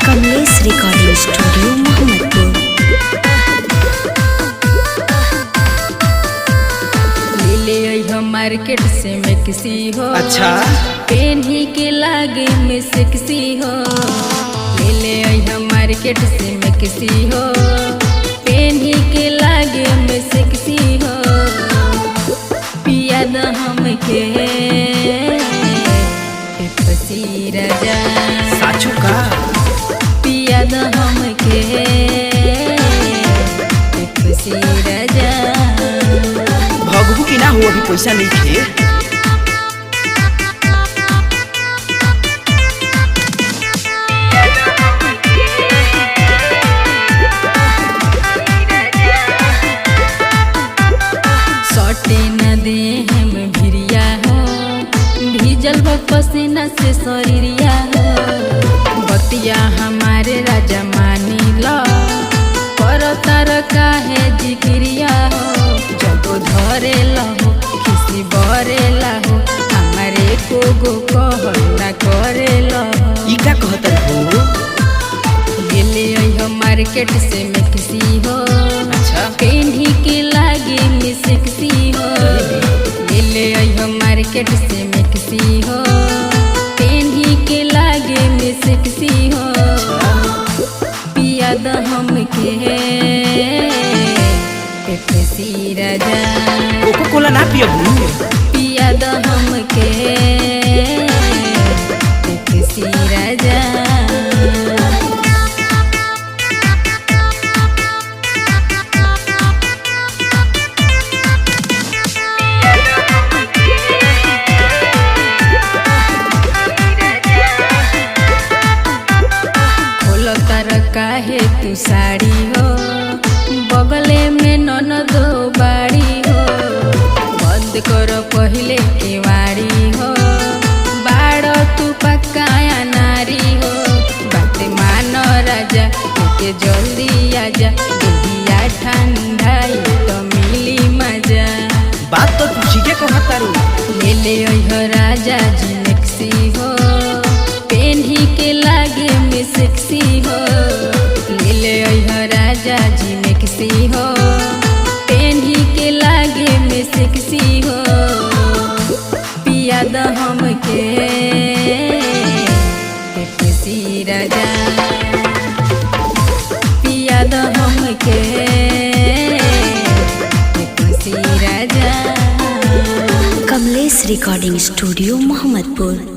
Kamlesh recording studio Mohammadpur. ले आई market से मैं किसी हो अच्छा पेन ही के लागे में सेक्सी हो। ले आई मार्केट से मैं किसी हो पेन ही के लागे में सेक्सी हो। पिया द हम के पसी राजा साचू का पिया द हम के पसी राजा। भगबू की ना हो अभी पैसा नहीं थे। सटे न दे हम भिरिया हो भीजल पसीना से शरीरिया हो। बतिया हमारे राजा मानी लो पर तार काहे जिक्रिया हो। जब धरे लहो किसी बरे लहो हमारे को गो कहना करे लहो। ई का कहत हो? ले आई मार्केट से मैं किसी हो अच्छा पेन ही के लागे में सेक्सी हो। ले आई मार्केट से मैं किसी हो पेन ही के लागे में सेक्सी हो। पिया द हम के पेप्सी राजा कोको कोला ना पियबू। पिया द हम के पेप्सी राजा। काहे तू साड़ी हो बगले में ननदो बाड़ी हो। बंद करो पहले केवाड़ी हो बाड़ तू पकाया नारी हो। बात मानो राजा के जल्दी आजा दिया ठंडाई तो मिली मजा। बात तो तू ठीक है कहतारू। ले आई राजा जी मिक्सी हो पेन ही के लागे में सेक्सी हो। ले आई राजा जी में किसी हो पेन ही के लागे में सेक्सी हो। पिया द हम के पेप्सी राजा पिया द हम के पेप्सी राजा। Kamlesh recording studio Mohammadpur.